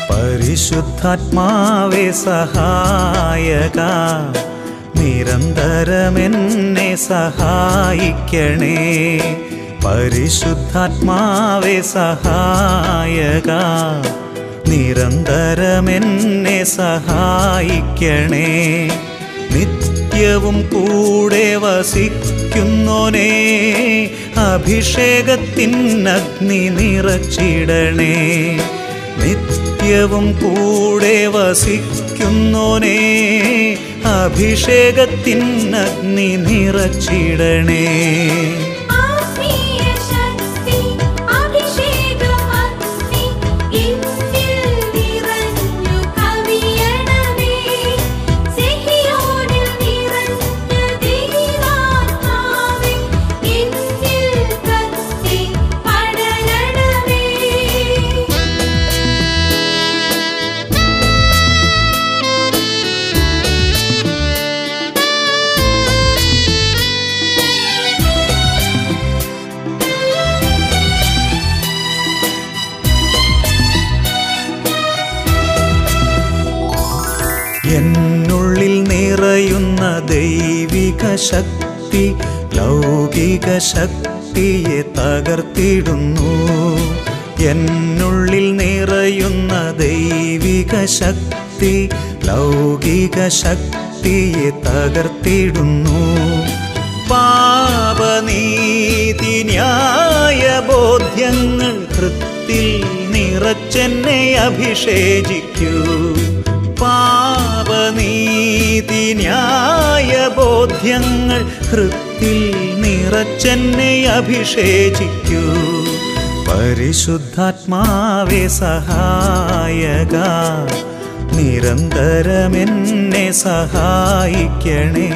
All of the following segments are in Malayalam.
പരിശുദ്ധാത്മാവേ സഹായക, നിരന്തരമെന്നെ സഹായിക്കണേ. പരിശുദ്ധാത്മാവേ സഹായക, നിരന്തരമെന്നെ സഹായിക്കണേ. നിത്യവും കൂടെ വസിക്കുന്നോനേ, അഭിഷേകത്തിനഗ്നി നിറച്ചിടണേ. നിത്യവും കൂടെ വസിക്കുന്നോനേ, അഭിഷേകത്തിനഗ്നി നിറച്ചിടണേ. എന്നുള്ളിൽ നിറയുന്ന ദൈവിക ശക്തി ലൗകിക ശക്തിയെ തകർത്തിടുന്നു. എന്നുള്ളിൽ നിറയുന്ന ദൈവിക ശക്തി ലൗകിക ശക്തിയെ തകർത്തിടുന്നു. പാപനീതി ന്യായ ബോധ്യങ്ങൾ ഹൃത്തിൽ നിറച്ചെന്നെ അഭിഷേചിക്കൂ. പാപനീതി ന്യായ ബോധ്യങ്ങൾ ഹൃത്തിൽ നിറച്ചെന്നെ അഭിഷേചിക്കൂ. പരിശുദ്ധാത്മാവേ സഹായക, നിരന്തരമെന്നെ സഹായിക്കണേ.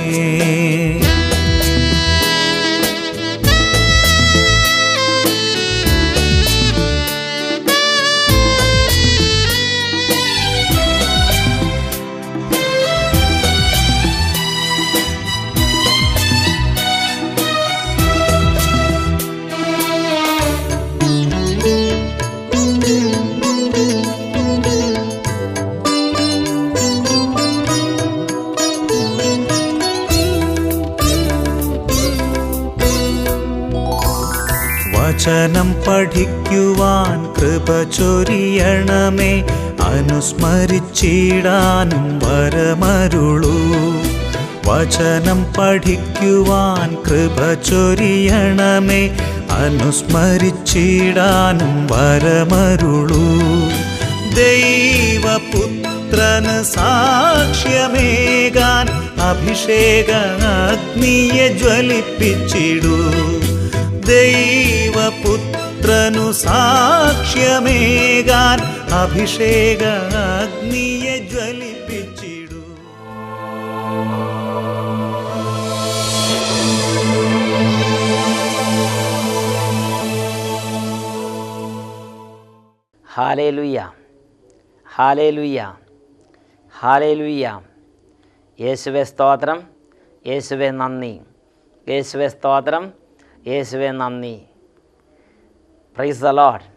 വചനം പഠിക്കുവാൻ കൃപ ചൊരിയണമേ, അനുസ്മരിച്ചിടാനും വരമരുളൂ. വചനം പഠിക്കുവാൻ കൃപ ചൊരിയണമേ, അനുസ്മരിച്ചിടാനും വരമരുളൂ. ദൈവപുത്രന് സാക്ഷ്യമേകാൻ അഭിഷേക അഗ്നിയെ ജ്വലിപ്പിച്ചിടൂ. ദൈവപുത്രനു സാക്ഷ്യമേകാൻ അഭിഷേക അഗ്നിയെ ജ്വലിപ്പിച്ചിടൂ. Hallelujah, hallelujah, hallelujah. യേശുവേ സ്തോത്രം, യേശുവേ നന്ദി, യേശുവേ സ്തോത്രം, യേശുവേ നന്ദി. Price the Lord.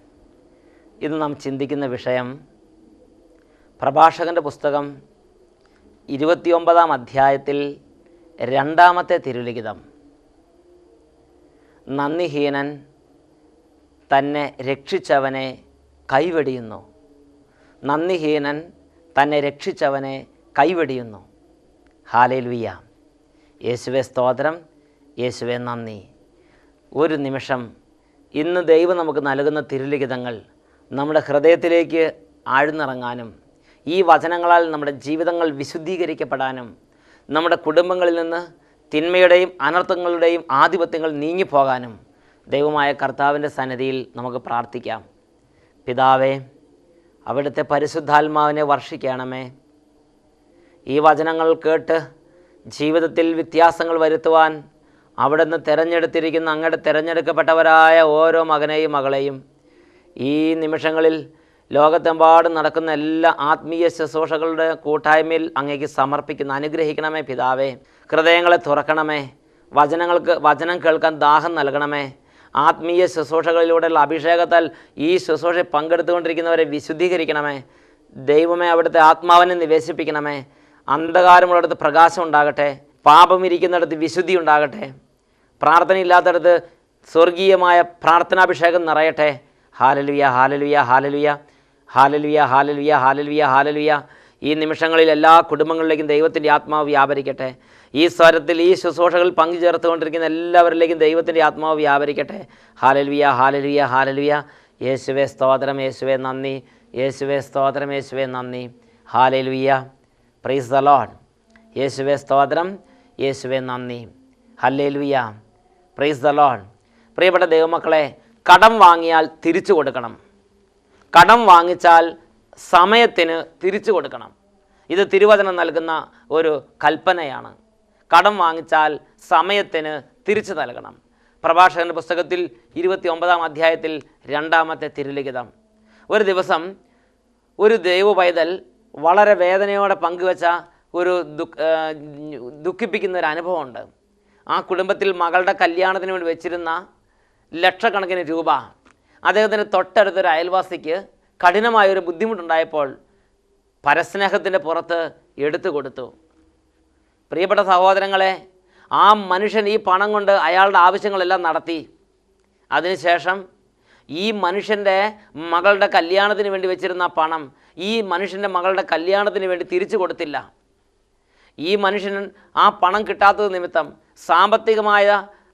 ഇന്ന് നാം ചിന്തിക്കുന്ന വിഷയം പ്രഭാഷകൻ്റെ പുസ്തകം 29-ാം അധ്യായത്തിൽ 2-ാമത്തെ തിരുലിഖിതം. നന്ദിഹീനൻ തന്നെ രക്ഷിച്ചവനെ കൈവെടിയുന്നു. നന്ദിഹീനൻ തന്നെ രക്ഷിച്ചവനെ കൈവെടിയുന്നു. ഹല്ലേലൂയ. യേശുവേ സ്തോത്രം, യേശുവേ നന്ദി. ഒരു നിമിഷം ഇന്ന് ദൈവം നമുക്ക് നൽകുന്ന തിരുലിഖിതങ്ങൾ നമ്മുടെ ഹൃദയത്തിലേക്ക് ആഴ്ന്നിറങ്ങാനും ഈ വചനങ്ങളാൽ നമ്മുടെ ജീവിതങ്ങൾ വിശുദ്ധീകരിക്കപ്പെടാനും നമ്മുടെ കുടുംബങ്ങളിൽ നിന്ന് തിന്മയുടെയും അനർത്ഥങ്ങളുടെയും ആധിപത്യങ്ങൾ നീങ്ങിപ്പോകാനും ദൈവമായ കർത്താവിൻ്റെ സന്നിധിയിൽ നമുക്ക് പ്രാർത്ഥിക്കാം. പിതാവേ, അവിടുത്തെ പരിശുദ്ധാത്മാവിനെ വർഷിക്കണമേ. ഈ വചനങ്ങൾ കേട്ട് ജീവിതത്തിൽ വ്യത്യാസങ്ങൾ വരുത്തുവാൻ അവിടുന്ന് തിരഞ്ഞെടുത്തിരിക്കുന്ന അങ്ങയുടെ തിരഞ്ഞെടുക്കപ്പെട്ടവരായ ഓരോ മകനെയും മകളെയും ഈ നിമിഷങ്ങളിൽ ലോകത്തെമ്പാടും നടക്കുന്ന എല്ലാ ആത്മീയ ശുശ്രൂഷകളുടെ കൂട്ടായ്മയിൽ അങ്ങേക്ക് സമർപ്പിക്കുന്ന അനുഗ്രഹിക്കണമേ പിതാവേ. ഹൃദയങ്ങളെ തുറക്കണമേ. വചനം കേൾക്കാൻ ദാഹം നൽകണമേ. ആത്മീയ ശുശ്രൂഷകളിലൂടെയുള്ള അഭിഷേകത്താൽ ഈ ശുശ്രൂഷ പങ്കെടുത്തുകൊണ്ടിരിക്കുന്നവരെ വിശുദ്ധീകരിക്കണമേ. ദൈവമേ അവിടുത്തെ ആത്മാവിനെ നിവേശിപ്പിക്കണമേ. അന്ധകാരമുള്ളിടത്ത് പ്രകാശം ഉണ്ടാകട്ടെ, പാപം ഇരിക്കുന്നിടത്ത് വിശുദ്ധി ഉണ്ടാകട്ടെ, പ്രാർത്ഥനയില്ലാത്തടത്ത് സ്വർഗീയമായ പ്രാർത്ഥനാഭിഷേകം നിറയട്ടെ. ഹാലലുയ ഹാലലുയ ഹാലലുയ ഹാലലുയ ഹാലലുയ ഹാലലുയ ഹാലലുയ. ഈ നിമിഷങ്ങളിൽ എല്ലാ കുടുംബങ്ങളിലേക്കും ദൈവത്തിൻ്റെ ആത്മാവ് വ്യാപരിക്കട്ടെ. ഈ സ്വരത്തിൽ ഈ ശുശ്രൂഷകൾ പങ്കുചേർത്തുകൊണ്ടിരിക്കുന്ന എല്ലാവരിലേക്കും ദൈവത്തിൻ്റെ ആത്മാവ് വ്യാപരിക്കട്ടെ. ഹാലലുയ ഹാലലുയ ഹാലലുയ. യേശുവേ സ്തോത്രം, യേശുവേ നന്ദി, യേശുവേ സ്തോത്രം, യേശുവേ നന്ദി. ഹാലലുയ. Praise the Lord. യേശുവേ സ്തോത്രം, യേശുവേ നന്ദി. ഹല്ലേലൂയ. Praise the Lord. പ്രിയപ്പെട്ട ദൈവമക്കളെ, കടം വാങ്ങിയാൽ തിരിച്ചു കൊടുക്കണം. കടം വാങ്ങിച്ചാൽ സമയത്തിന് തിരിച്ചു കൊടുക്കണം. ഇത് തിരുവചനം നൽകുന്ന ഒരു കൽപ്പനയാണ്. കടം വാങ്ങിച്ചാൽ സമയത്തിന് തിരിച്ചു നൽകണം. പ്രഭാഷകൻ്റെ പുസ്തകത്തിൽ 29-ാം അധ്യായത്തിൽ 2-ാമത്തെ തിരുലിഖിതം. ഒരു ദിവസം ഒരു ദൈവ പൈതൽ വളരെ വേദനയോടെ പങ്കുവെച്ച ഒരു ദുഃഖിപ്പിക്കുന്ന ഒരു അനുഭവമുണ്ട്. ആ കുടുംബത്തിൽ മകളുടെ കല്യാണത്തിന് വേണ്ടി വെച്ചിരുന്ന ലക്ഷക്കണക്കിന് രൂപ അദ്ദേഹത്തിൻ്റെ തൊട്ടടുത്തൊരു അയൽവാസിക്ക് കഠിനമായൊരു ബുദ്ധിമുട്ടുണ്ടായപ്പോൾ പരസ്നേഹത്തിൻ്റെ പുറത്ത് എടുത്തു കൊടുത്തു. പ്രിയപ്പെട്ട സഹോദരങ്ങളെ, ആ മനുഷ്യൻ ഈ പണം കൊണ്ട് അയാളുടെ ആവശ്യങ്ങളെല്ലാം നടത്തി. അതിനുശേഷം ഈ മനുഷ്യൻ്റെ മകളുടെ കല്യാണത്തിന് വേണ്ടി വെച്ചിരുന്ന പണം ഈ മനുഷ്യൻ്റെ മകളുടെ കല്യാണത്തിന് വേണ്ടി തിരിച്ചു കൊടുത്തില്ല. ഈ മനുഷ്യൻ ആ പണം കിട്ടാത്തത് നിമിത്തം, സാമ്പത്തികമായ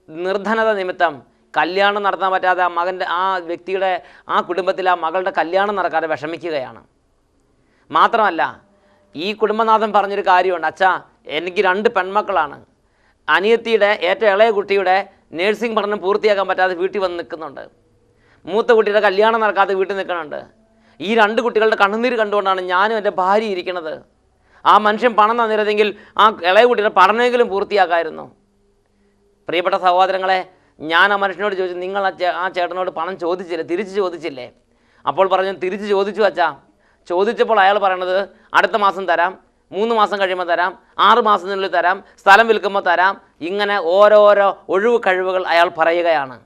നിർധനത നിമിത്തം കല്യാണം നടത്താൻ പറ്റാതെ ആ വ്യക്തിയുടെ ആ കുടുംബത്തിൽ ആ മകളുടെ കല്യാണം നടക്കാതെ വിഷമിക്കുകയാണ്. മാത്രമല്ല, ഈ കുടുംബനാഥൻ പറഞ്ഞൊരു കാര്യമുണ്ട്. അച്ഛാ, എനിക്ക് 2 പെൺമക്കളാണ്. അനിയത്തിയുടെ ഏറ്റവും ഇളയ കുട്ടിയുടെ നേഴ്സിംഗ് പഠനം പൂർത്തിയാക്കാൻ പറ്റാതെ വീട്ടിൽ വന്ന് നിൽക്കുന്നുണ്ട്. മൂത്ത കുട്ടിയുടെ കല്യാണം നടക്കാതെ വീട്ടിൽ നിൽക്കുന്നുണ്ട്. ഈ 2 കുട്ടികളുടെ കണ്ണുനീര് കണ്ടുകൊണ്ടാണ് ഞാനും എൻ്റെ ഭാര്യ ഇരിക്കുന്നത്. ആ മനുഷ്യൻ പണം തന്നിരുന്നെങ്കിൽ ആ ഇളയ കുട്ടിയുടെ പഠനമെങ്കിലും പൂർത്തിയാക്കാമായിരുന്നു. പ്രിയപ്പെട്ട സഹോദരങ്ങളെ, ഞാൻ ആ മനുഷ്യനോട് ചോദിച്ചു, നിങ്ങൾ ആ ചേട്ടനോട് പണം ചോദിച്ചില്ലേ, തിരിച്ച് ചോദിച്ചില്ലേ? അപ്പോൾ പറഞ്ഞു, തിരിച്ച് ചോദിച്ചു അച്ഛാ. ചോദിച്ചപ്പോൾ അയാൾ പറയണത്, അടുത്ത മാസം തരാം, 3 മാസം കഴിയുമ്പോൾ തരാം, 6 മാസത്തിനുള്ളിൽ തരാം, സ്ഥലം വിൽക്കുമ്പോൾ തരാം. ഇങ്ങനെ ഓരോരോ ഒഴിവ് കഴിവുകൾ അയാൾ പറയുകയാണ്.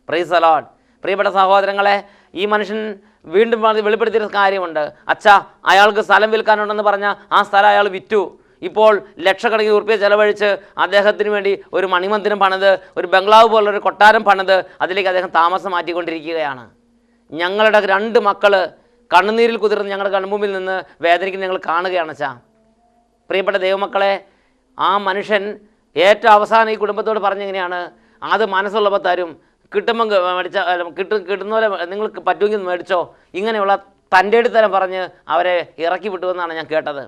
Price the Lord. പ്രിയപ്പെട്ട സഹോദരങ്ങളെ, ഈ മനുഷ്യൻ വീണ്ടും വെളിപ്പെടുത്തിയ കാര്യമുണ്ട്. അച്ഛാ, അയാൾക്ക് സ്ഥലം വിൽക്കാനുണ്ടെന്ന് പറഞ്ഞാൽ ആ സ്ഥലം അയാൾ വിറ്റു. ഇപ്പോൾ ലക്ഷക്കണക്കിന് ഉറുപ്പിക ചെലവഴിച്ച് അദ്ദേഹത്തിന് വേണ്ടി ഒരു മണിമന്ദിരം പണിത്, ഒരു ബംഗ്ലാവ് പോലൊരു കൊട്ടാരം പണിത് അതിലേക്ക് അദ്ദേഹം താമസം മാറ്റിക്കൊണ്ടിരിക്കുകയാണ്. ഞങ്ങളുടെ 2 മക്കൾ കണ്ണുനീരിൽ കുതിർന്ന് ഞങ്ങളുടെ കൺമുമ്പിൽ നിന്ന് വേദനിക്കുന്ന ഞങ്ങൾ കാണുകയാണ് അച്ഛാ. പ്രിയപ്പെട്ട ദൈവമക്കളെ, ആ മനുഷ്യൻ ഏറ്റവും അവസാനം ഈ കുടുംബത്തോട് പറഞ്ഞെങ്ങനെയാണ്, അത് മനസ്സുള്ളപ്പോൾ തരും, കിട്ടുമ്പം കിട്ടുന്ന പോലെ നിങ്ങൾക്ക് പറ്റുമെങ്കിൽ മേടിച്ചോ, ഇങ്ങനെയുള്ള തൻ്റെ അടുത്തരം പറഞ്ഞ് അവരെ ഇറക്കി വിട്ടുവെന്നാണ് ഞാൻ കേട്ടത്.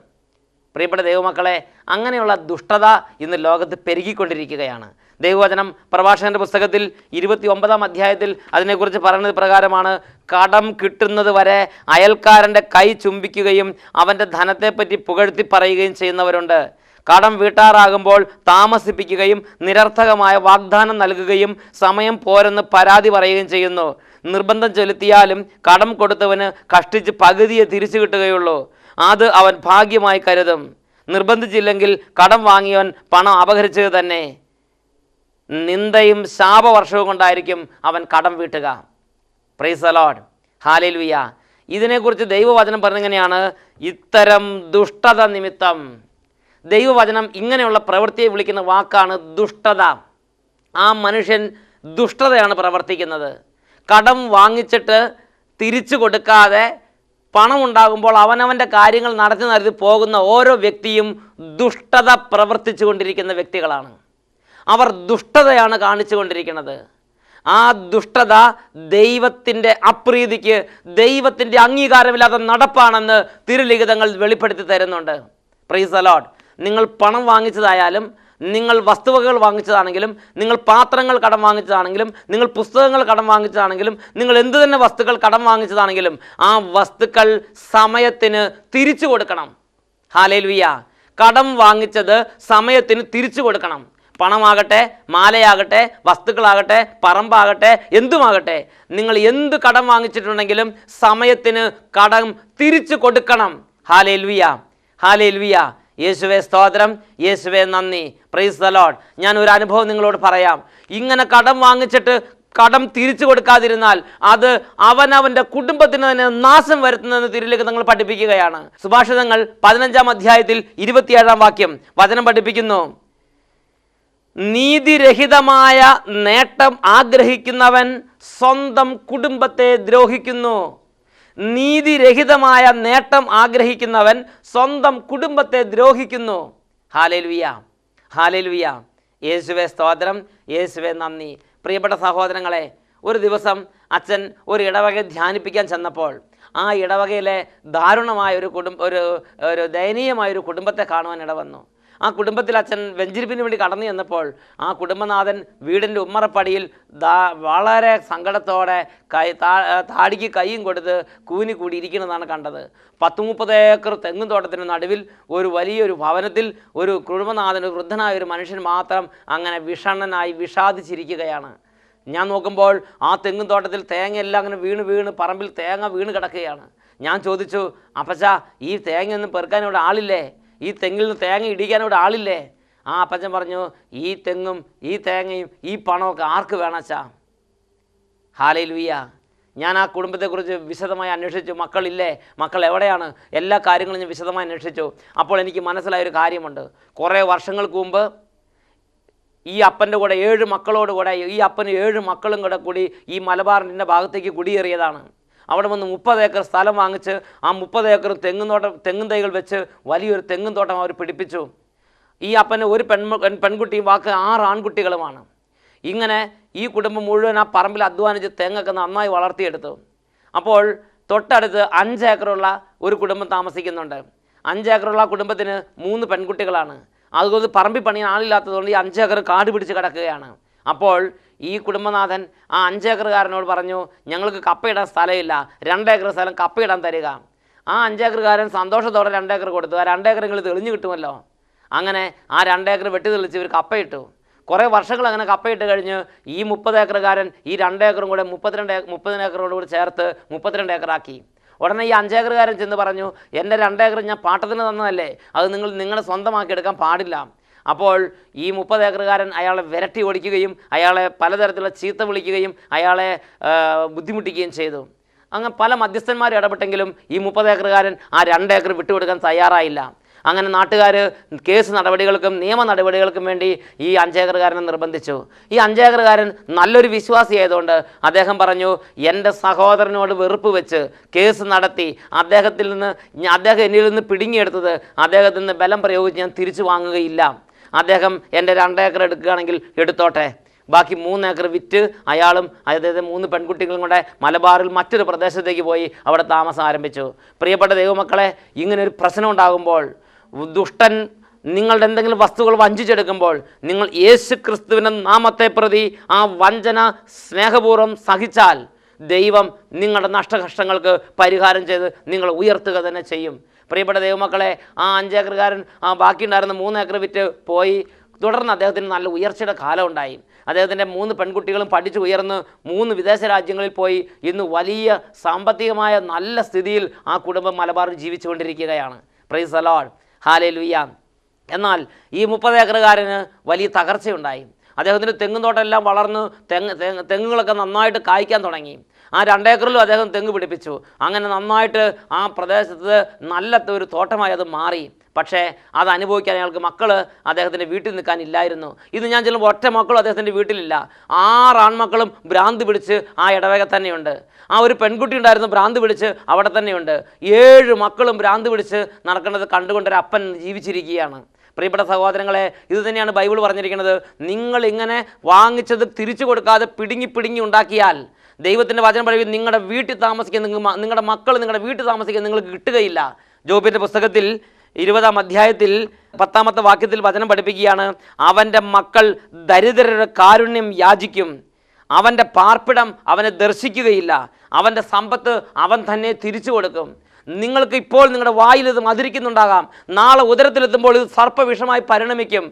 പ്രിയപ്പെട്ട ദൈവമക്കളെ, അങ്ങനെയുള്ള ദുഷ്ടത ഇന്ന് ലോകത്ത് പെരുകിക്കൊണ്ടിരിക്കുകയാണ്. ദൈവവചനം പ്രഭാഷകൻ്റെ പുസ്തകത്തിൽ 29-ാം അധ്യായത്തിൽ അതിനെക്കുറിച്ച് പറയുന്നത് പ്രകാരമാണ്, കടം കിട്ടുന്നത് വരെ അയൽക്കാരൻ്റെ കൈ ചുംബിക്കുകയും അവൻ്റെ ധനത്തെപ്പറ്റി പുകഴ്ത്തി പറയുകയും ചെയ്യുന്നവരുണ്ട്. കടം വീട്ടാറാകുമ്പോൾ താമസിപ്പിക്കുകയും നിരർത്ഥകമായ വാഗ്ദാനം നൽകുകയും സമയം പോരെന്ന് പരാതി പറയുകയും ചെയ്യുന്നു. നിർബന്ധം ചെലുത്തിയാലും കടം കൊടുത്തവന് കഷ്ടിച്ച് പകുതിയെ തിരിച്ചു കിട്ടുകയുള്ളൂ. അത് അവൻ ഭാഗ്യമായി കരുതും. നിർബന്ധിച്ചില്ലെങ്കിൽ കടം വാങ്ങിയവൻ പണം അപഹരിച്ചത് തന്നെ. നിന്ദയും ശാപവർഷവും കൊണ്ടായിരിക്കും അവൻ കടം വീട്ടുക. Praise the Lord. ഹല്ലേലൂയ. ഇതിനെക്കുറിച്ച് ദൈവവചനം പറഞ്ഞെങ്ങനെയാണ്, ഇത്തരം ദുഷ്ടത നിമിത്തം. ദൈവവചനം ഇങ്ങനെയുള്ള പ്രവൃത്തിയെ വിളിക്കുന്ന വാക്കാണ് ദുഷ്ടത. ആ മനുഷ്യൻ ദുഷ്ടതയാണ് പ്രവർത്തിക്കുന്നത്. കടം വാങ്ങിച്ചിട്ട് തിരിച്ചു കൊടുക്കാതെ പണം ഉണ്ടാകുമ്പോൾ അവനവൻ്റെ കാര്യങ്ങൾ നടത്തി പോകുന്ന ഓരോ വ്യക്തിയും ദുഷ്ടത പ്രവർത്തിച്ചു കൊണ്ടിരിക്കുന്ന വ്യക്തികളാണ്. അവർ ദുഷ്ടതയാണ് കാണിച്ചു കൊണ്ടിരിക്കുന്നത്. ആ ദുഷ്ടത ദൈവത്തിൻ്റെ അപ്രീതിക്ക്, ദൈവത്തിൻ്റെ അംഗീകാരമില്ലാത്ത നടപ്പാണെന്ന് തിരുലിഖിതങ്ങൾ വെളിപ്പെടുത്തി തരുന്നുണ്ട്. Price the Lord. നിങ്ങൾ പണം വാങ്ങിച്ചതായാലും, നിങ്ങൾ വസ്തുവകകൾ വാങ്ങിച്ചതാണെങ്കിലും, നിങ്ങൾ പാത്രങ്ങൾ കടം വാങ്ങിച്ചതാണെങ്കിലും, നിങ്ങൾ പുസ്തകങ്ങൾ കടം വാങ്ങിച്ചതാണെങ്കിലും, നിങ്ങൾ എന്തു തന്നെ വസ്തുക്കൾ കടം വാങ്ങിച്ചതാണെങ്കിലും ആ വസ്തുക്കൾ സമയത്തിന് തിരിച്ചു കൊടുക്കണം. ഹല്ലേലൂയ. കടം വാങ്ങിച്ചത് സമയത്തിന് തിരിച്ചു കൊടുക്കണം. പണമാകട്ടെ, മാലയാകട്ടെ, വസ്തുക്കളാകട്ടെ, പറമ്പാകട്ടെ, എന്തുമാകട്ടെ, നിങ്ങൾ എന്ത് കടം വാങ്ങിച്ചിട്ടുണ്ടെങ്കിലും സമയത്തിന് കടം തിരിച്ചു കൊടുക്കണം. Hallelujah, hallelujah. യേശുവേ സ്തോത്രം, യേശുവേ നന്ദി. Price the Lord. ഞാൻ ഒരു അനുഭവം നിങ്ങളോട് പറയാം. ഇങ്ങനെ കടം വാങ്ങിച്ചിട്ട് കടം തിരിച്ചു കൊടുക്കാതിരുന്നാൽ അത് അവനവൻ്റെ കുടുംബത്തിന് തന്നെ നാശം വരുത്തുന്നതെന്ന് തിരുലേഖനങ്ങൾ പഠിപ്പിക്കുകയാണ്. സുഭാഷിതങ്ങൾ 15-ാം അധ്യായത്തിൽ 27-ാം വാക്യം വചനം പഠിപ്പിക്കുന്നു, നീതിരഹിതമായ നേട്ടം ആഗ്രഹിക്കുന്നവൻ സ്വന്തം കുടുംബത്തെ ദ്രോഹിക്കുന്നു. നീതിരഹിതമായ നേട്ടം ആഗ്രഹിക്കുന്നവൻ സ്വന്തം കുടുംബത്തെ ദ്രോഹിക്കുന്നു. Hallelujah, hallelujah. യേശുവേ സ്തോത്രം, യേശുവേ നന്ദി. പ്രിയപ്പെട്ട സഹോദരങ്ങളെ, ഒരു ദിവസം അച്ഛൻ ഒരു ഇടവകയെ ധ്യാനിപ്പിക്കാൻ ചെന്നപ്പോൾ ആ ഇടവകയിലെ ദാരുണമായ ഒരു ദയനീയമായൊരു കുടുംബത്തെ കാണുവാൻ ഇടവന്നു. ആ കുടുംബത്തിൽ അച്ഛൻ വെഞ്ചിരിപ്പിന് വേണ്ടി കടന്നു ചെന്നപ്പോൾ ആ കുടുംബനാഥൻ വീടിൻ്റെ ഉമ്മറപ്പടിയിൽ വളരെ സങ്കടത്തോടെ താടിക്ക് കൈയും കൊടുത്ത് കൂനി കൂടി ഇരിക്കുന്നതാണ് കണ്ടത്. 10-30 ഏക്കർ തെങ്ങും തോട്ടത്തിന് നടുവിൽ ഒരു വലിയൊരു ഭവനത്തിൽ ഒരു കുടുംബനാഥൻ, ഒരു വൃദ്ധനായ ഒരു മനുഷ്യൻ മാത്രം അങ്ങനെ വിഷണ്ണനായി വിഷാദിച്ചിരിക്കുകയാണ്. ഞാൻ നോക്കുമ്പോൾ ആ തെങ്ങും തോട്ടത്തിൽ തേങ്ങയെല്ലാം അങ്ങനെ വീണ് പറമ്പിൽ തേങ്ങ വീണ് കിടക്കുകയാണ്. ഞാൻ ചോദിച്ചു, അപ്പച്ച ഈ തേങ്ങയൊന്നും പെറുക്കാൻ ഇവിടെ ആളില്ലേ? ഈ തെങ്ങിൽ നിന്ന് തേങ്ങ ഇടിക്കാൻ ഇവിടെ ആളില്ലേ? ആ അപ്പച്ചൻ പറഞ്ഞു, ഈ തെങ്ങും ഈ തേങ്ങയും ഈ പണമൊക്കെ ആർക്ക് വേണച്ചാ? ഹല്ലേലൂയ. ഞാൻ ആ കുടുംബത്തെക്കുറിച്ച് വിശദമായി അന്വേഷിച്ചു. മക്കളില്ലേ, മക്കൾ എവിടെയാണ്, എല്ലാ കാര്യങ്ങളും ഞാൻ വിശദമായി അന്വേഷിച്ചു. അപ്പോൾ എനിക്ക് മനസ്സിലായൊരു കാര്യമുണ്ട്. കുറേ വർഷങ്ങൾക്ക് മുമ്പ് ഈ അപ്പൻ്റെ കൂടെ 7 മക്കളോട് കൂടെ ഈ അപ്പന് 7 മക്കളും കൂടി ഈ മലബാറിൻ്റെ ഭാഗത്തേക്ക് കുടിയേറിയതാണ്. അവിടെ വന്ന് 30 ഏക്കർ സ്ഥലം വാങ്ങിച്ച് ആ 30 ഏക്കർ തെങ്ങും തൈകൾ വെച്ച് വലിയൊരു തെങ്ങും തോട്ടം അവർ പിടിപ്പിച്ചു. ഈ അപ്പന് ഒരു പെൺകുട്ടിയും ബാക്കി 6 ആൺകുട്ടികളുമാണ്. ഇങ്ങനെ ഈ കുടുംബം മുഴുവൻ ആ പറമ്പിൽ അധ്വാനിച്ച് തെങ്ങൊക്കെ നന്നായി വളർത്തിയെടുത്തു. അപ്പോൾ തൊട്ടടുത്ത് 5 ഏക്കറുള്ള ഒരു കുടുംബം താമസിക്കുന്നുണ്ട്. 5 ഏക്കറുള്ള കുടുംബത്തിന് 3 പെൺകുട്ടികളാണ്. അതുകൊണ്ട് പറമ്പിൽ പണിയാൻ ആളില്ലാത്തതുകൊണ്ട് ഈ 5 ഏക്കർ കാട് പിടിച്ച് കിടക്കുകയാണ്. അപ്പോൾ ഈ കുടുംബനാഥൻ ആ 5 ഏക്കറുകാരനോട് പറഞ്ഞു, ഞങ്ങൾക്ക് കപ്പയിടാൻ സ്ഥലമില്ല, 2 ഏക്കർ സ്ഥലം കപ്പയിടാൻ തരിക. ആ 5 ഏക്കറുകാരൻ സന്തോഷത്തോടെ 2 ഏക്കർ കൊടുത്തു. ആ 2 ഏക്കർ നിങ്ങൾ തെളിഞ്ഞു കിട്ടുമല്ലോ. അങ്ങനെ ആ 2 ഏക്കർ വെട്ടി തെളിച്ച് ഇവർ കപ്പയിട്ടു. കുറേ വർഷങ്ങൾ അങ്ങനെ കപ്പയിട്ട് കഴിഞ്ഞ് ഈ 30 ഏക്കറുകാരൻ ഈ 2 ഏക്കറും കൂടെ 30 ഏക്കറോട് കൂടി ചേർത്ത് 32 ഏക്കറാക്കി. ഉടനെ ഈ 5 ഏക്കറുകാരൻ ചെന്ന് പറഞ്ഞു, എൻ്റെ 2 ഏക്കർ ഞാൻ പാട്ടത്തിന് തന്നതല്ലേ, അത് നിങ്ങളെ സ്വന്തമാക്കി എടുക്കാൻ പാടില്ല. അപ്പോൾ ഈ 30 ഏക്കറുകാരൻ അയാളെ വിരട്ടി ഓടിക്കുകയും അയാളെ പലതരത്തിലുള്ള ചീത്ത വിളിക്കുകയും അയാളെ ബുദ്ധിമുട്ടിക്കുകയും ചെയ്തു. അങ്ങനെ പല മധ്യസ്ഥന്മാരും ഇടപെട്ടെങ്കിലും ഈ 30 ഏക്കറുകാരൻ ആ 2 ഏക്കർ വിട്ടുകൊടുക്കാൻ തയ്യാറായില്ല. അങ്ങനെ നാട്ടുകാർ കേസ് നടപടികൾക്കും നിയമ നടപടികൾക്കും വേണ്ടി ഈ 5 ഏക്കറുകാരനെ നിർബന്ധിച്ചു. ഈ 5 ഏക്കറുകാരൻ നല്ലൊരു വിശ്വാസിയായതുകൊണ്ട് അദ്ദേഹം പറഞ്ഞു, എൻ്റെ സഹോദരനോട് വെറുപ്പ് വെച്ച് കേസ് നടത്തി അദ്ദേഹം എന്നിൽ നിന്ന് പിടുങ്ങിയെടുത്തത് അദ്ദേഹത്തിൽ നിന്ന് ബലം പ്രയോഗിച്ച് ഞാൻ തിരിച്ചു വാങ്ങുകയില്ല. അദ്ദേഹം എൻ്റെ 2 ഏക്കർ എടുക്കുകയാണെങ്കിൽ എടുത്തോട്ടെ, ബാക്കി 3 ഏക്കർ വിറ്റ് അയാളും അദ്ദേഹത്തെ 3 പെൺകുട്ടികളും കൂടെ മലബാറിൽ മറ്റൊരു പ്രദേശത്തേക്ക് പോയി അവിടെ താമസം ആരംഭിച്ചു. പ്രിയപ്പെട്ട ദൈവമക്കളെ, ഇങ്ങനൊരു പ്രശ്നം ഉണ്ടാകുമ്പോൾ, ദുഷ്ടൻ നിങ്ങളുടെ എന്തെങ്കിലും വസ്തുക്കൾ വഞ്ചിച്ചെടുക്കുമ്പോൾ നിങ്ങൾ യേശു ക്രിസ്തുവിൻ്റെ നാമത്തെ പ്രതി ആ വഞ്ചന സ്നേഹപൂർവ്വം സഹിച്ചാൽ ദൈവം നിങ്ങളുടെ നഷ്ടകഷ്ടങ്ങൾക്ക് പരിഹാരം ചെയ്ത് നിങ്ങളെ ഉയർത്തുക തന്നെ ചെയ്യും. പ്രിയപ്പെട്ട ദൈവമക്കളെ, ആ 5 ഏക്കറുകാരൻ ആ ബാക്കിയുണ്ടായിരുന്ന 3 ഏക്കർ വിറ്റ് പോയി. തുടർന്ന് അദ്ദേഹത്തിന് നല്ല ഉയർച്ചയുടെ കാലം ഉണ്ടായി. അദ്ദേഹത്തിൻ്റെ 3 പെൺകുട്ടികളും പഠിച്ചു ഉയർന്ന് 3 വിദേശ രാജ്യങ്ങളിൽ പോയി ഇന്ന് വലിയ സാമ്പത്തികമായ നല്ല സ്ഥിതിയിൽ ആ കുടുംബം മലബാറിൽ ജീവിച്ചുകൊണ്ടിരിക്കുകയാണ്. Praise the Lord, hallelujah. എന്നാൽ ഈ 30 ഏക്കറുകാരന് വലിയ തകർച്ചയുണ്ടായി. അദ്ദേഹത്തിൻ്റെ തെങ്ങുതോട്ടം എല്ലാം വളർന്ന് തെങ്ങുകളൊക്കെ നന്നായിട്ട് കായ്ക്കാൻ തുടങ്ങി. ആ 2 ഏക്കറിലും അദ്ദേഹം തെങ്ങ് പിടിപ്പിച്ചു. അങ്ങനെ നന്നായിട്ട് ആ പ്രദേശത്ത് നല്ല ഒരു തോട്ടമായി അത് മാറി. പക്ഷേ അത് അനുഭവിക്കാൻ അയാൾക്ക് അദ്ദേഹത്തിൻ്റെ വീട്ടിൽ നിൽക്കാനില്ലായിരുന്നു. ഇത് ഞാൻ ചെല്ലുമ്പോൾ ഒറ്റ മക്കളും അദ്ദേഹത്തിൻ്റെ വീട്ടിലില്ല. 6 ആൺമക്കളും ഭ്രാന്ത് പിടിച്ച് ആ ഇടവക തന്നെയുണ്ട്. ആ ഒരു പെൺകുട്ടി ഉണ്ടായിരുന്നു, ഭ്രാന്ത് പിടിച്ച് അവിടെ തന്നെയുണ്ട്. 7 മക്കളും ഭ്രാന്ത് പിടിച്ച് നടക്കുന്നത് കണ്ടുകൊണ്ടൊരു അപ്പൻ ജീവിച്ചിരിക്കുകയാണ്. പ്രിയപ്പെട്ട സഹോദരങ്ങളെ, ഇത് തന്നെയാണ് ബൈബിൾ പറഞ്ഞിരിക്കുന്നത്. നിങ്ങളിങ്ങനെ വാങ്ങിച്ചത് തിരിച്ചു കൊടുക്കാതെ പിടുങ്ങി ഉണ്ടാക്കിയാൽ ദൈവത്തിൻ്റെ വചനം പറയുന്നത് നിങ്ങളുടെ വീട്ടിൽ താമസിക്കാൻ നിങ്ങളുടെ മക്കൾ നിങ്ങളുടെ വീട്ടിൽ താമസിക്കാൻ നിങ്ങൾക്ക് കിട്ടുകയില്ല. ജോബിൻ്റെ പുസ്തകത്തിൽ 20-ാം അധ്യായത്തിൽ 10-ാമത്തെ വാക്യത്തിൽ വചനം പഠിപ്പിക്കുകയാണ്, അവൻ്റെ മക്കൾ ദരിദ്രരുടെ കാരുണ്യം യാചിക്കും, അവൻ്റെ പാർപ്പിടം അവനെ ദർശിക്കുകയില്ല, അവൻ്റെ സമ്പത്ത് അവൻ തന്നെ തിരിച്ചു കൊടുക്കും. നിങ്ങൾക്ക് ഇപ്പോൾ നിങ്ങളുടെ വായിൽ ഇത് മധുരിക്കുന്നുണ്ടാകാം, നാളെ ഉദരത്തിലെത്തുമ്പോൾ ഇത് സർപ്പവിഷമായി പരിണമിക്കും.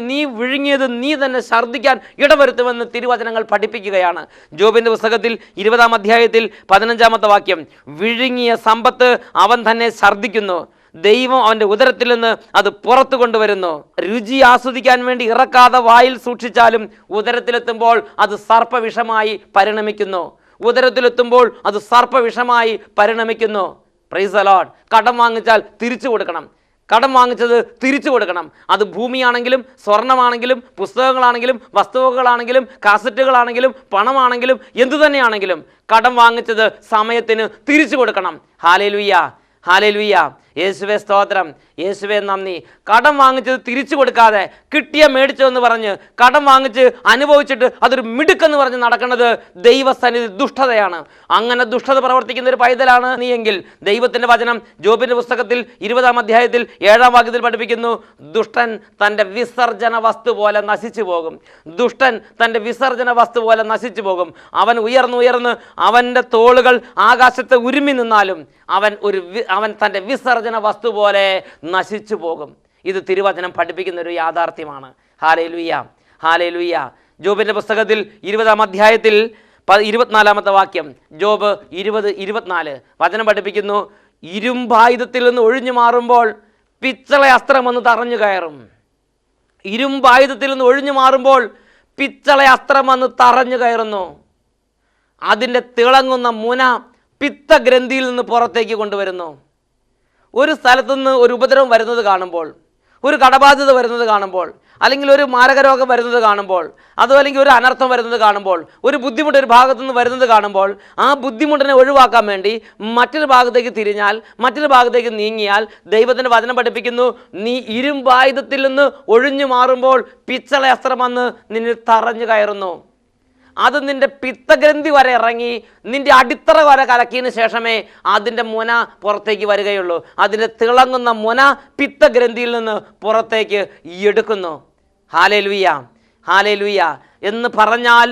നീ വിഴുങ്ങിയത് നീ തന്നെ ഛർദ്ദിക്കാൻ ഇടവരുത്തുമെന്ന് തിരുവചനങ്ങൾ പഠിപ്പിക്കുകയാണ്. ജോബിൻ്റെ പുസ്തകത്തിൽ 20-ാം അധ്യായത്തിൽ 15-ാമത്തെ വാക്യം, വിഴുങ്ങിയ സമ്പത്ത് അവൻ തന്നെ ഛർദ്ദിക്കുന്നു, ദൈവം അവൻ്റെ ഉദരത്തിൽ നിന്ന് അത് പുറത്തു കൊണ്ടുവരുന്നു. രുചി ആസ്വദിക്കാൻ വേണ്ടി ഇറക്കാതെ വായിൽ സൂക്ഷിച്ചാലും ഉദരത്തിലെത്തുമ്പോൾ അത് സർപ്പവിഷമായി പരിണമിക്കുന്നു. ഉദരത്തിലെത്തുമ്പോൾ അത് സർപ്പവിഷമായി പരിണമിക്കുന്നു. Praise the Lord. കടം വാങ്ങിച്ചാൽ തിരിച്ചു കൊടുക്കണം. കടം വാങ്ങിച്ചത് തിരിച്ചു കൊടുക്കണം. അത് ഭൂമിയാണെങ്കിലും സ്വർണമാണെങ്കിലും പുസ്തകങ്ങളാണെങ്കിലും വസ്തുവകളാണെങ്കിലും കാസറ്റുകളാണെങ്കിലും പണമാണെങ്കിലും എന്തു തന്നെയാണെങ്കിലും കടം വാങ്ങിച്ചത് സമയത്തിന് തിരിച്ചു കൊടുക്കണം. Hallelujah, hallelujah. യേശുവേ സ്തോത്രം, യേശുവേ നന്ദി. കടം വാങ്ങിച്ചത് തിരിച്ചു കൊടുക്കാതെ കിട്ടിയ മേടിച്ചതെന്ന് പറഞ്ഞ് കടം വാങ്ങിച്ച് അനുഭവിച്ചിട്ട് അതൊരു മിടുക്കെന്ന് പറഞ്ഞ് നടക്കുന്നത് ദൈവസന്നിധി ദുഷ്ടതയാണ്. അങ്ങനെ ദുഷ്ടത പ്രവർത്തിക്കുന്ന ഒരു പൈതലാണ് നീ എങ്കിൽ ദൈവത്തിൻ്റെ വചനം ജോബിൻ്റെ പുസ്തകത്തിൽ 20-ാം അധ്യായത്തിൽ 7-ാം വാക്യത്തിൽ പഠിപ്പിക്കുന്നു, ദുഷ്ടൻ തൻ്റെ വിസർജന വസ്തു പോലെ നശിച്ചു പോകും. ദുഷ്ടൻ തൻ്റെ വിസർജന വസ്തു പോലെ നശിച്ചു പോകും. അവൻ ഉയർന്നുയർന്ന് അവൻ്റെ തോളുകൾ ആകാശത്ത് ഉരുമി നിന്നാലും അവൻ തൻ്റെ വിസർജന വസ്തു പോലെ നശിച്ചു പോകും. ഇത് തിരുവചനം പഠിപ്പിക്കുന്ന ഒരു യാഥാർത്ഥ്യമാണ്. Hallelujah, hallelujah. ജോബിൻ്റെ പുസ്തകത്തിൽ 20-ാം അധ്യായത്തിൽ 24-ാമത്തെ വാക്യം, ജോബ് 20:24 വചനം പഠിപ്പിക്കുന്നു, ഇരുമ്പായുധത്തിൽ നിന്ന് ഒഴിഞ്ഞു മാറുമ്പോൾ പിച്ചള അസ്ത്രം വന്ന് തറഞ്ഞു കയറും. ഇരുമ്പായുധത്തിൽ നിന്ന് ഒഴിഞ്ഞു മാറുമ്പോൾ പിച്ചള അസ്ത്രം വന്ന് തറഞ്ഞു കയറുന്നു. അതിൻ്റെ തിളങ്ങുന്ന മുന പിത്തഗ്രന്ഥിയിൽ നിന്ന് പുറത്തേക്ക് കൊണ്ടുവരുന്നു. ഒരു സ്ഥലത്തുനിന്ന് ഒരു ഉപദ്രവം വരുന്നത് കാണുമ്പോൾ, ഒരു കടബാധ്യത വരുന്നത് കാണുമ്പോൾ, അല്ലെങ്കിൽ ഒരു മാരകരോഗം വരുന്നത് കാണുമ്പോൾ, അതോ അല്ലെങ്കിൽ ഒരു അനർത്ഥം വരുന്നത് കാണുമ്പോൾ, ഒരു ബുദ്ധിമുട്ട് ഒരു ഭാഗത്തു നിന്ന് വരുന്നത് കാണുമ്പോൾ ആ ബുദ്ധിമുട്ടിനെ ഒഴിവാക്കാൻ വേണ്ടി മറ്റൊരു ഭാഗത്തേക്ക് തിരിഞ്ഞാൽ, മറ്റൊരു ഭാഗത്തേക്ക് നീങ്ങിയാൽ ദൈവത്തിൻ്റെ വചനം പഠിപ്പിക്കുന്നു, നീ ഇരുമ്പായുധത്തിൽ നിന്ന് ഒഴിഞ്ഞു മാറുമ്പോൾ പിച്ചള അസ്ത്രം വന്ന് നിന്നിൽ തറഞ്ഞു കയറുന്നു. അത് നിൻ്റെ പിത്തഗ്രന്ഥി വരെ ഇറങ്ങി നിൻ്റെ അടിത്തറ വരെ കലക്കിയതിന് ശേഷമേ അതിൻ്റെ മുന പുറത്തേക്ക് വരികയുള്ളൂ. അതിൻ്റെ തിളങ്ങുന്ന മുന പിത്തഗ്രന്ഥിയിൽ നിന്ന് പുറത്തേക്ക് എടുക്കുന്നു. Hallelujah, hallelujah. എന്ന് പറഞ്ഞാൽ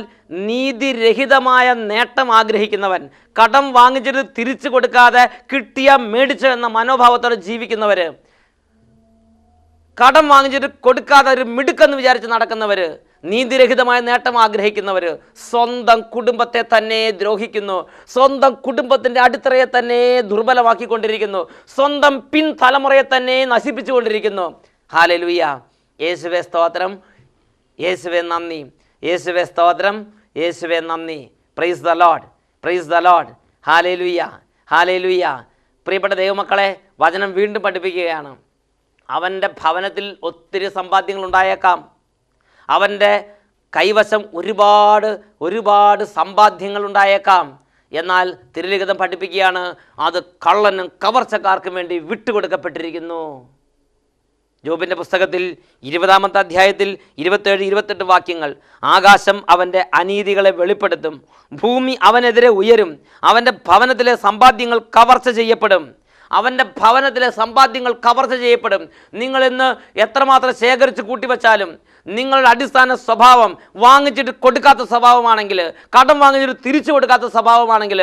നീതിരഹിതമായ നേട്ടം ആഗ്രഹിക്കുന്നവൻ, കടം വാങ്ങിച്ചിട്ട് തിരിച്ചു കൊടുക്കാതെ കിട്ടിയ മേടിച്ച എന്ന മനോഭാവത്തോടെ ജീവിക്കുന്നവർ, കടം വാങ്ങിച്ചിട്ട് കൊടുക്കാതെ ഒരു മിടുക്കെന്ന് വിചാരിച്ച് നടക്കുന്നവർ, നീതിരഹിതമായ നേട്ടം ആഗ്രഹിക്കുന്നവർ സ്വന്തം കുടുംബത്തെ തന്നെ ദ്രോഹിക്കുന്നു. സ്വന്തം കുടുംബത്തിൻ്റെ അടിത്തറയെ തന്നെ ദുർബലമാക്കിക്കൊണ്ടിരിക്കുന്നു. സ്വന്തം പിൻതലമുറയെ തന്നെ നശിപ്പിച്ചുകൊണ്ടിരിക്കുന്നു. ഹല്ലേലൂയ. യേശുവേ സ്തോത്രം, യേശുവേ നന്ദി, യേശുവേ സ്തോത്രം, യേശുവേ നന്ദി. Price the Lord, price the Lord. Hallelujah, hallelujah. പ്രിയപ്പെട്ട ദൈവമക്കളെ, വചനം വീണ്ടും പഠിപ്പിക്കുകയാണ്. അവൻ്റെ ഭവനത്തിൽ ഒത്തിരി സമ്പാദ്യങ്ങൾ ഉണ്ടായേക്കാം. അവൻ്റെ കൈവശം ഒരുപാട് സമ്പാദ്യങ്ങൾ ഉണ്ടായേക്കാം. എന്നാൽ തിരുലിഖിതം പഠിപ്പിക്കുകയാണ്, അത് കള്ളനും കവർച്ചക്കാർക്കും വേണ്ടി വിട്ടുകൊടുക്കപ്പെട്ടിരിക്കുന്നു. ജോബിൻ്റെ പുസ്തകത്തിൽ 20-ാമത്തെ അധ്യായത്തിൽ 27-28 വാക്യങ്ങൾ, ആകാശം അവൻ്റെ അനീതികളെ വെളിപ്പെടുത്തും, ഭൂമി അവനെതിരെ ഉയരും, അവൻ്റെ ഭവനത്തിലെ സമ്പാദ്യങ്ങൾ കവർച്ച ചെയ്യപ്പെടും. അവൻ്റെ ഭവനത്തിലെ സമ്പാദ്യങ്ങൾ കവർച്ച ചെയ്യപ്പെടും. നിങ്ങൾ ഇന്ന് എത്രമാത്രം ശേഖരിച്ച് കൂട്ടിവെച്ചാലും നിങ്ങളുടെ അടിസ്ഥാന സ്വഭാവം വാങ്ങിച്ചിട്ട് കൊടുക്കാത്ത സ്വഭാവമാണെങ്കിൽ, കടം വാങ്ങിച്ചിട്ട് തിരിച്ചു കൊടുക്കാത്ത സ്വഭാവമാണെങ്കിൽ,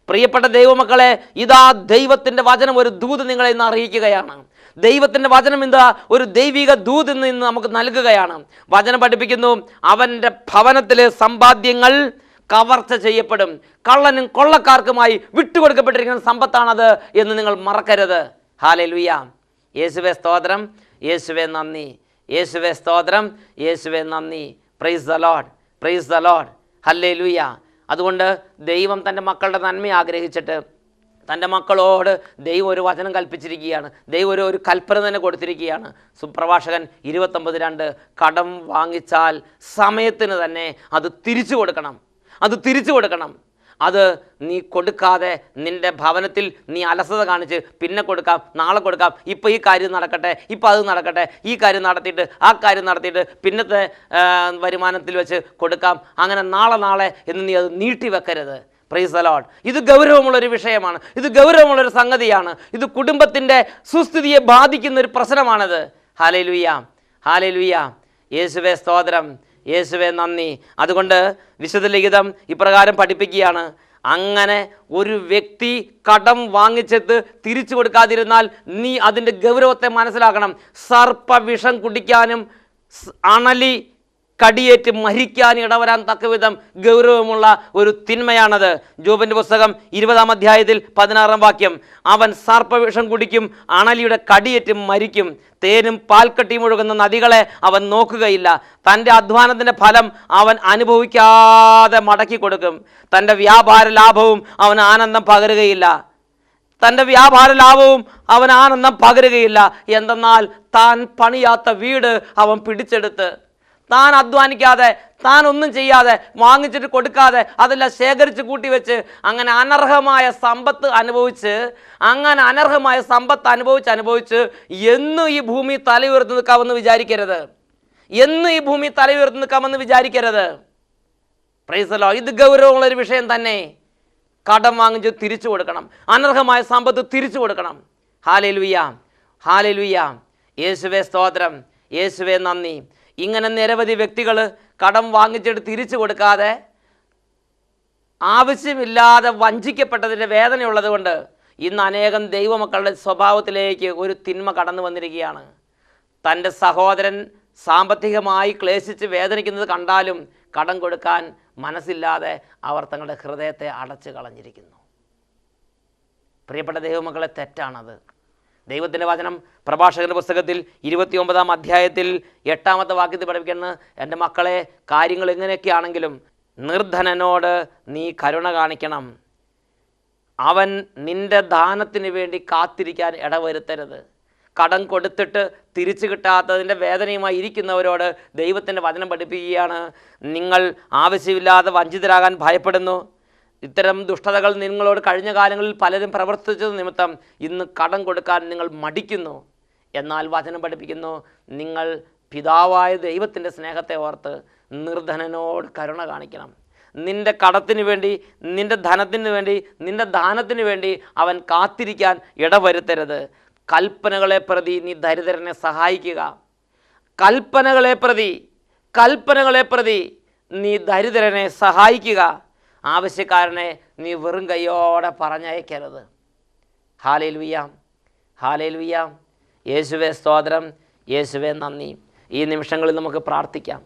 പ്രിയപ്പെട്ട ദൈവമക്കളെ, ഇതാ ദൈവത്തിൻ്റെ വചനം ഒരു ദൂത് നിങ്ങളെ ഇന്ന് അറിയിക്കുകയാണ്. ദൈവത്തിൻ്റെ വചനം എന്താ? ഒരു ദൈവിക ദൂത് ഇന്ന് നമുക്ക് നൽകുകയാണ്. വചനം പഠിപ്പിക്കുന്നു, അവൻ്റെ ഭവനത്തിലെ സമ്പാദ്യങ്ങൾ കവർച്ച ചെയ്യപ്പെടും. കള്ളനും കൊള്ളക്കാർക്കുമായി വിട്ടുകൊടുക്കപ്പെട്ടിരിക്കുന്ന സമ്പത്താണത് എന്ന് നിങ്ങൾ മറക്കരുത്. ഹല്ലേലൂയ. യേശുവേ സ്തോത്രം, യേശുവേ നന്ദി, യേശുവേ സ്തോത്രം, യേശുവേ നന്ദി. Price the Lord, price the Lord. Hallelujah. അതുകൊണ്ട് ദൈവം തൻ്റെ മക്കളുടെ നന്മ ആഗ്രഹിച്ചിട്ട് തൻ്റെ മക്കളോട് ദൈവം ഒരു വചനം കൽപ്പിച്ചിരിക്കുകയാണ്. ദൈവം ഒരു കൽപ്പന തന്നെ കൊടുത്തിരിക്കുകയാണ്. സുപ്രഭാഷകൻ 29:2, കടം വാങ്ങിച്ചാൽ സമയത്തിന് തന്നെ അത് തിരിച്ചു കൊടുക്കണം. അത് തിരിച്ചു കൊടുക്കണം. അത് നീ കൊടുക്കാതെ നിൻ്റെ ഭവനത്തിൽ നീ അലസത കാണിച്ച് പിന്നെ കൊടുക്കാം, നാളെ കൊടുക്കാം, ഇപ്പോൾ ഈ കാര്യം നടക്കട്ടെ, ഇപ്പോൾ അത് നടക്കട്ടെ, ഈ കാര്യം നടത്തിയിട്ട് ആ കാര്യം നടത്തിയിട്ട് പിന്നത്തെ വരുമാനത്തിൽ വെച്ച് കൊടുക്കാം, അങ്ങനെ നാളെ എന്ന് നീ അത് നീട്ടി വെക്കരുത്. Price the Lord. ഇത് ഗൗരവമുള്ളൊരു വിഷയമാണ്. ഇത് ഗൗരവമുള്ളൊരു സംഗതിയാണ്. ഇത് കുടുംബത്തിൻ്റെ സുസ്ഥിതിയെ ബാധിക്കുന്ന ഒരു പ്രശ്നമാണിത്. Hallelujah, hallelujah. യേശുവേ സ്തോത്രം, യേശുവേ നന്ദി. അതുകൊണ്ട് വിശുദ്ധ ലിഖിതം ഇപ്രകാരം പഠിപ്പിക്കുകയാണ്, അങ്ങനെ ഒരു വ്യക്തി കടം വാങ്ങിച്ചിട്ട് തിരിച്ചു കൊടുക്കാതിരുന്നാൽ നീ അതിൻ്റെ ഗൗരവത്തെ മനസ്സിലാക്കണം. സർപ്പവിഷം കുടിക്കാനും അണലി കടിയേറ്റ് മരിക്കാൻ ഇടവരാൻ തക്കവിധം ഗൗരവമുള്ള ഒരു തിന്മയാണത്. ജോബിൻ്റെ പുസ്തകം 20-ാം അധ്യായത്തിൽ 16-ാം വാക്യം, അവൻ സർപ്പവിഷം കുടിക്കും, അണലിയുടെ കടിയേറ്റ് മരിക്കും, തേനും പാൽക്കട്ടിയും ഒഴുകുന്ന നദികളെ അവൻ നോക്കുകയില്ല, തൻ്റെ അധ്വാനത്തിൻ്റെ ഫലം അവൻ അനുഭവിക്കാതെ മടക്കി കൊടുക്കും, തൻ്റെ വ്യാപാര ലാഭവും അവൻ ആനന്ദം പകരുകയില്ല, തൻ്റെ വ്യാപാര ലാഭവും അവൻ ആനന്ദം പകരുകയില്ല. എന്തെന്നാൽ താൻ പണിയാത്ത വീട് അവൻ പിടിച്ചെടുത്ത്, താൻ അധ്വാനിക്കാതെ, താൻ ഒന്നും ചെയ്യാതെ, വാങ്ങിച്ചിട്ട് കൊടുക്കാതെ, അതെല്ലാം ശേഖരിച്ച് കൂട്ടിവെച്ച് അങ്ങനെ അനർഹമായ സമ്പത്ത് അനുഭവിച്ച് എന്നും ഈ ഭൂമി തല ഉയർത്തി നിൽക്കാമെന്ന് വിചാരിക്കരുത്. Price the Lord. ഇത് ഗൗരവമുള്ളൊരു വിഷയം തന്നെ. കടം വാങ്ങിച്ച് തിരിച്ചു കൊടുക്കണം, അനർഹമായ സമ്പത്ത് തിരിച്ചു കൊടുക്കണം. Hallelujah, hallelujah. യേശുവേ സ്തോത്രം, യേശുവേ നന്ദി. ഇങ്ങനെ നിരവധി വ്യക്തികൾ കടം വാങ്ങിച്ചിട്ട് തിരിച്ചു കൊടുക്കാതെ ആവശ്യമില്ലാതെ വഞ്ചിക്കപ്പെട്ടതിൻ്റെ വേദനയുള്ളത് കൊണ്ട് ഇന്ന് അനേകം ദൈവമക്കളുടെ സ്വഭാവത്തിലേക്ക് ഒരു തിന്മ കടന്നു വന്നിരിക്കുകയാണ്. തൻ്റെ സഹോദരൻ സാമ്പത്തികമായി ക്ലേശിച്ച് വേദനിക്കുന്നത് കണ്ടാലും കടം കൊടുക്കാൻ മനസ്സില്ലാതെ അവർ തങ്ങളുടെ ഹൃദയത്തെ അടച്ചു കളഞ്ഞിരിക്കുന്നു. പ്രിയപ്പെട്ട ദൈവമക്കളെ, തെറ്റാണത്. ദൈവത്തിൻ്റെ വചനം പ്രഭാഷകൻ്റെ പുസ്തകത്തിൽ 29-ാം അധ്യായത്തിൽ 8-ാമത്തെ വാക്യത്തിൽ പഠിപ്പിക്കുന്നത്, എൻ്റെ മക്കളെ, കാര്യങ്ങൾ എങ്ങനെയൊക്കെയാണെങ്കിലും നിർധനനോട് നീ കരുണ കാണിക്കണം, അവൻ നിൻ്റെ ദാനത്തിന് വേണ്ടി കാത്തിരിക്കാൻ ഇടവരുത്തരുത്. കടം കൊടുത്തിട്ട് തിരിച്ചു കിട്ടാത്തതിൻ്റെ വേദനയുമായി ഇരിക്കുന്നവരോട് ദൈവത്തിൻ്റെ വചനം പഠിപ്പിക്കുകയാണ്, നിങ്ങൾ ആവശ്യമില്ലാതെ വഞ്ചിതരാകാൻ ഭയപ്പെടുന്നു. ഇത്തരം ദുഷ്ടതകൾ നിങ്ങളോട് കഴിഞ്ഞ കാലങ്ങളിൽ പലരും പ്രവർത്തിച്ചത് നിമിത്തം ഇന്ന് കടം കൊടുക്കാൻ നിങ്ങൾ മടിക്കുന്നു. എന്നാൽ വചനം പഠിപ്പിക്കുന്നു, നിങ്ങൾ പിതാവായ ദൈവത്തിൻ്റെ സ്നേഹത്തെ ഓർത്ത് നിർധനനോട് കരുണ കാണിക്കണം. നിൻ്റെ കടത്തിന് വേണ്ടി, നിൻ്റെ ധനത്തിന് വേണ്ടി, നിൻ്റെ ദാനത്തിന് വേണ്ടി അവൻ കാത്തിരിക്കാൻ ഇടവരുത്തരുത്. കൽപ്പനകളെ പ്രതി നീ ദരിദ്രനെ സഹായിക്കുക. കൽപ്പനകളെ പ്രതി നീ ദരിദ്രനെ സഹായിക്കുക. ആവശ്യക്കാരനെ നീ വെറും കൈയോടെ പറഞ്ഞയക്കരുത്. Hallelujah, hallelujah. യേശുവേ സ്തോത്രം, യേശുവേ നന്ദി. ഈ നിമിഷങ്ങളിൽ നമുക്ക് പ്രാർത്ഥിക്കാം.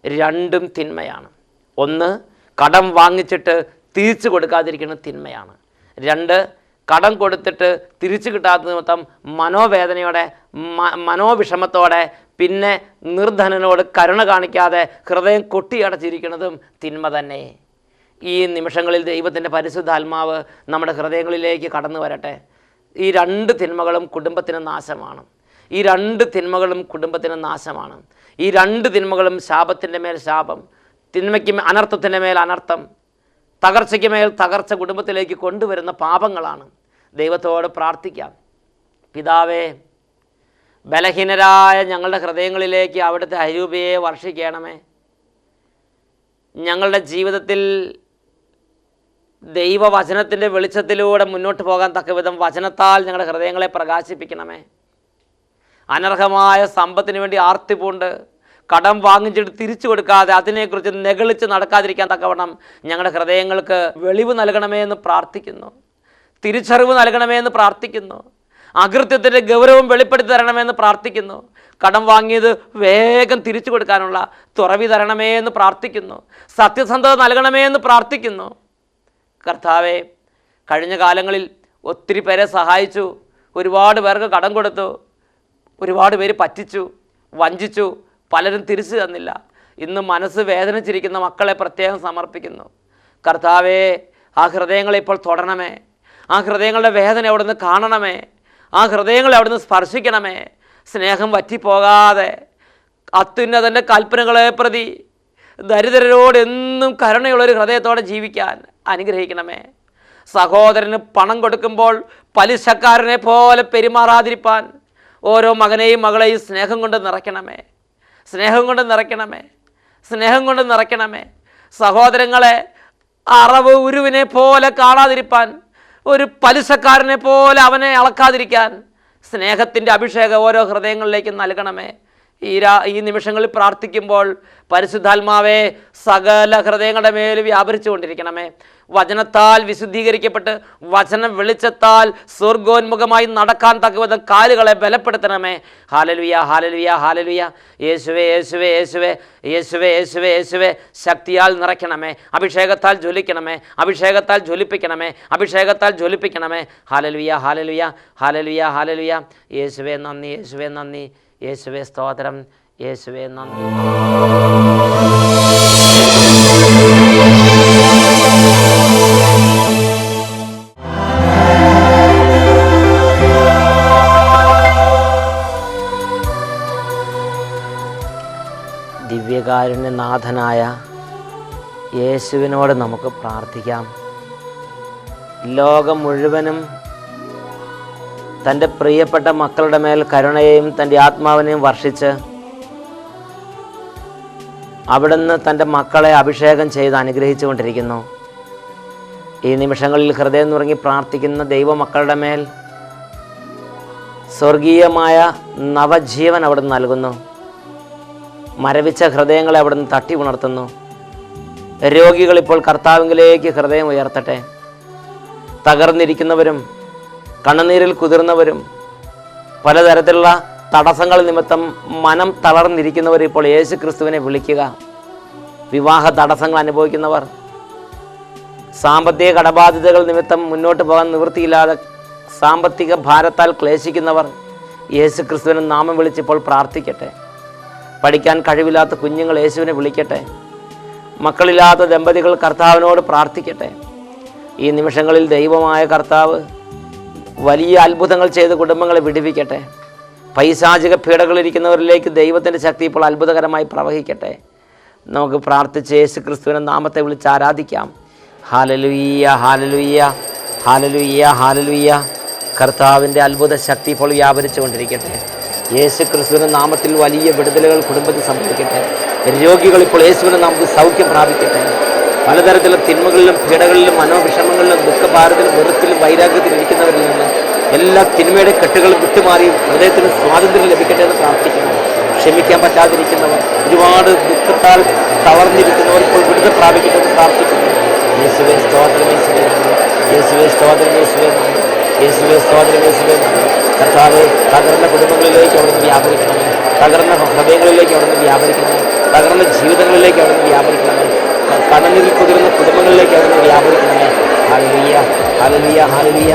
രണ്ടും തിന്മയാണ്. ഒന്ന്, കടം വാങ്ങിച്ചിട്ട് തിരിച്ചു കൊടുക്കാതിരിക്കുന്നത് തിന്മയാണ്. രണ്ട്, കടം കൊടുത്തിട്ട് തിരിച്ചു കിട്ടാത്ത നിമിത്തം മനോവേദനയോടെ, മനോവിഷമത്തോടെ, പിന്നെ നിർധനനോട് കരുണ കാണിക്കാതെ ഹൃദയം കൊട്ടിയടച്ചിരിക്കുന്നതും തിന്മ തന്നെ. ഈ നിമിഷങ്ങളിൽ ദൈവത്തിൻ്റെ പരിശുദ്ധാത്മാവ് നമ്മുടെ ഹൃദയങ്ങളിലേക്ക് കടന്നു വരട്ടെ. ഈ രണ്ട് തിന്മകളും കുടുംബത്തിന് നാശമാണ്. ഈ രണ്ട് തിന്മകളും ശാപത്തിൻ്റെ മേൽ ശാപം, തിന്മയ്ക്ക് അനർത്ഥത്തിൻ്റെ മേൽ അനർത്ഥം, തകർച്ചയ്ക്ക് മേൽ തകർച്ച കുടുംബത്തിലേക്ക് കൊണ്ടുവരുന്ന പാപങ്ങളാണ്. ദൈവത്തോട് പ്രാർത്ഥിക്കാം. പിതാവേ, ബലഹീനരായ ഞങ്ങളുടെ ഹൃദയങ്ങളിലേക്ക് അവിടുത്തെ അരൂപയെ വർഷിക്കണമേ. ഞങ്ങളുടെ ജീവിതത്തിൽ ദൈവവചനത്തിൻ്റെ വെളിച്ചത്തിലൂടെ മുന്നോട്ട് പോകാൻ തക്കവിധം വചനത്താൽ ഞങ്ങളുടെ ഹൃദയങ്ങളെ പ്രകാശിപ്പിക്കണമേ. അനർഹമായ സമ്പത്തിന് വേണ്ടി ആർത്തിപൂണ്ട് കടം വാങ്ങിച്ചിട്ട് തിരിച്ചു കൊടുക്കാതെ അതിനെക്കുറിച്ച് നെകളിച്ച് നടക്കാതിരിക്കാൻ തക്കവണ്ണം ഞങ്ങളുടെ ഹൃദയങ്ങൾക്ക് വെളിവ് നൽകണമേ എന്ന് പ്രാർത്ഥിക്കുന്നു. തിരിച്ചറിവ് നൽകണമേ എന്ന് പ്രാർത്ഥിക്കുന്നു. അകൃത്യത്തിൻ്റെ ഗൗരവം വെളിപ്പെടുത്തി തരണമെന്ന് പ്രാർത്ഥിക്കുന്നു. കടം വാങ്ങിയത് വേഗം തിരിച്ചു കൊടുക്കാനുള്ള തുറവി തരണമേ എന്ന് പ്രാർത്ഥിക്കുന്നു. സത്യസന്ധത നൽകണമേ എന്ന് പ്രാർത്ഥിക്കുന്നു. കർത്താവേ, കഴിഞ്ഞ കാലങ്ങളിൽ ഒത്തിരി പേരെ സഹായിച്ചു, ഒരുപാട് പേർക്ക് കടം കൊടുത്തു, ഒരുപാട് പേര് പറ്റിച്ചു, വഞ്ചിച്ചു, പലരും തിരിച്ചു തന്നില്ല. ഇന്ന് മനസ്സ് വേദനിച്ചിരിക്കുന്ന മക്കളെ പ്രത്യേകം സമർപ്പിക്കുന്നു. കർത്താവേ, ആ ഹൃദയങ്ങളെ ഇപ്പോൾ തൊടണമേ. ആ ഹൃദയങ്ങളുടെ വേദന അവിടുന്ന് കാണണമേ. ആ ഹൃദയങ്ങളെ അവിടുന്ന് സ്പർശിക്കണമേ. സ്നേഹം വറ്റിപ്പോകാതെ അത്യുന്നതൻ്റെ കൽപ്പനകളെ പ്രതി ദരിദ്രരോട് എന്നും കരുണയുള്ളൊരു ഹൃദയത്തോടെ ജീവിക്കാൻ അനുഗ്രഹിക്കണമേ. സഹോദരന് പണം കൊടുക്കുമ്പോൾ പലിശക്കാരനെ പോലെ പെരുമാറാതിരിപ്പാൻ ഓരോ മകനെയും മകളെയും സ്നേഹം കൊണ്ട് നിറയ്ക്കണമേ. സഹോദരങ്ങളെ അറവ് ഉരുവിനെ പോലെ കാണാതിരിപ്പാൻ, ഒരു പലിശക്കാരനെ പോലെ അവനെ അളക്കാതിരിക്കാൻ സ്നേഹത്തിൻ്റെ അഭിഷേകം ഓരോ ഹൃദയങ്ങളിലേക്ക് നൽകണമേ. ഈ നിമിഷങ്ങളിൽ പ്രാർത്ഥിക്കുമ്പോൾ പരിശുദ്ധാത്മാവേ സകല ഹൃദയങ്ങളുടെ മേൽ വ്യാപരിച്ചു കൊണ്ടിരിക്കണമേ. വചനത്താൽ വിശുദ്ധീകരിക്കപ്പെട്ട് വചന വെളിച്ചത്താൽ സ്വർഗോന്മുഖമായി നടക്കാൻ തക്കവിധം കാലുകളെ ബലപ്പെടുത്തണമേ. ഹാലലുയ ഹാലലുയ ഹാലലുയ. യേശുവേ യേശുവേ യേശുവേ യേശുവേ യേശുവേ യേശുവേ. ശക്തിയാൽ നിറയ്ക്കണമേ, അഭിഷേകത്താൽ ജ്വലിക്കണമേ, അഭിഷേകത്താൽ ജ്വലിപ്പിക്കണമേ, അഭിഷേകത്താൽ ജ്വലിപ്പിക്കണമേ. ഹാലലുയ ഹാലലുയ ഹാലലുയ ഹാലലുയ. യേശുവേ നന്ദി, യേശുവേ നന്ദി, യേശുവേ സ്തോത്രം, യേശുവേ നന്ദി. ദിവ്യകാരുണ്യനാഥനായ യേശുവിനോട് നമുക്ക് പ്രാർത്ഥിക്കാം. ലോകം മുഴുവനും തൻ്റെ പ്രിയപ്പെട്ട മക്കളുടെ മേൽ കരുണയെയും തൻ്റെ ആത്മാവിനെയും വർഷിച്ച് അവിടുന്ന് തൻ്റെ മക്കളെ അഭിഷേകം ചെയ്ത് അനുഗ്രഹിച്ചു കൊണ്ടിരിക്കുന്നു. ഈ നിമിഷങ്ങളിൽ ഹൃദയം നുറങ്ങി പ്രാർത്ഥിക്കുന്ന ദൈവമക്കളുടെ മേൽ സ്വർഗീയമായ നവജീവൻ അവിടുന്ന് നൽകുന്നു. മരവിച്ച ഹൃദയങ്ങളെ അവിടുന്ന് തട്ടി ഉണർത്തുന്നു. രോഗികളിപ്പോൾ കർത്താവിലേക്ക് ഹൃദയം ഉയർത്തട്ടെ. തകർന്നിരിക്കുന്നവരും കണ്ണുനീരിൽ കുതിർന്നവരും പലതരത്തിലുള്ള തടസ്സങ്ങൾ നിമിത്തം മനം തളർന്നിരിക്കുന്നവർ ഇപ്പോൾ യേശു ക്രിസ്തുവിനെ വിളിക്കുക. വിവാഹ തടസ്സങ്ങൾ അനുഭവിക്കുന്നവർ, സാമ്പത്തിക കടബാധ്യതകൾ നിമിത്തം മുന്നോട്ട് പോകാൻ നിവൃത്തിയില്ലാതെ സാമ്പത്തിക ഭാരത്താൽ ക്ലേശിക്കുന്നവർ യേശു ക്രിസ്തുവിനെ നാമം വിളിച്ചിപ്പോൾ പ്രാർത്ഥിക്കട്ടെ. പഠിക്കാൻ കഴിവില്ലാത്ത കുഞ്ഞുങ്ങൾ യേശുവിനെ വിളിക്കട്ടെ. മക്കളില്ലാത്ത ദമ്പതികൾ കർത്താവിനോട് പ്രാർത്ഥിക്കട്ടെ. ഈ നിമിഷങ്ങളിൽ ദൈവമായ കർത്താവ് വലിയ അത്ഭുതങ്ങൾ ചെയ്ത് കുടുംബങ്ങളെ വിടുവിക്കട്ടെ. പൈശാചിക പീഡകളിരിക്കുന്നവരിലേക്ക് ദൈവത്തിൻ്റെ ശക്തി ഇപ്പോൾ അത്ഭുതകരമായി പ്രവഹിക്കട്ടെ. നമുക്ക് പ്രാർത്ഥിച്ച് യേശു ക്രിസ്തുവിൻ്റെ നാമത്തെ വിളിച്ച് ആരാധിക്കാം. ഹാലലുയ്യ ഹാലലുയ്യ ഹാലലുയ്യ ഹാലലുയ്യ. കർത്താവിൻ്റെ അത്ഭുത ശക്തി ഇപ്പോൾ വ്യാപരിച്ചു കൊണ്ടിരിക്കട്ടെ. യേശു ക്രിസ്തുവിൻ്റെ നാമത്തിൽ വലിയ വിടുതലുകൾ കുടുംബത്തിൽ സംഭവിക്കട്ടെ. രോഗികൾ ഇപ്പോൾ യേശുവിൻ്റെ നാമത്തിൽ സൗഖ്യം പ്രാപിക്കട്ടെ. പലതരത്തിലുള്ള തിന്മകളിലും പീഡകളിലും മനോവിഷമങ്ങളിലും ദുഃഖഭാരത്തിലും വെറുപ്പിലും വൈരാഗ്യത്തിലും ഇരിക്കുന്നവരിൽ നിന്ന് എല്ലാ തിന്മയുടെ കെട്ടുകളും വിട്ടുമാറി ഹൃദയത്തിന് സ്വാതന്ത്ര്യം ലഭിക്കട്ടെ എന്ന് പ്രാർത്ഥിക്കുന്നു. ക്ഷമിക്കാൻ പറ്റാതിരിക്കുന്നവർ, ഒരുപാട് ദുഃഖത്താൽ തളർന്നിരിക്കുന്നവർ ഇപ്പോൾ വിടുതൽ പ്രാപിക്കട്ടെ എന്ന് പ്രാർത്ഥിക്കുന്നു. യേശുവേ സ്തോത്രം, യേശുവേ നന്ദി, യേശുവേ സ്തോത്രം, യേശുവേ നന്ദി, യേശുവേ സ്തോത്രം, യേശുവേ നന്ദി. കർത്താവേ, തകർന്ന കുടുംബങ്ങളിലേക്ക് അവിടുന്ന് വ്യാപരിക്കണമേ. തകർന്ന ഹൃദയങ്ങളിലേക്ക് അവിടുന്ന് വ്യാപരിക്കണമേ. തകർന്ന ജീവിതങ്ങളിലേക്ക് അവിടുന്ന് വ്യാപരിക്കണമേ. കണ്ണുനീരിൽ കുതിർന്ന കുടുംബങ്ങളിലേക്ക് അവിടുന്ന് വ്യാപരിക്കണമേ. Hallelujah hallelujah hallelujah.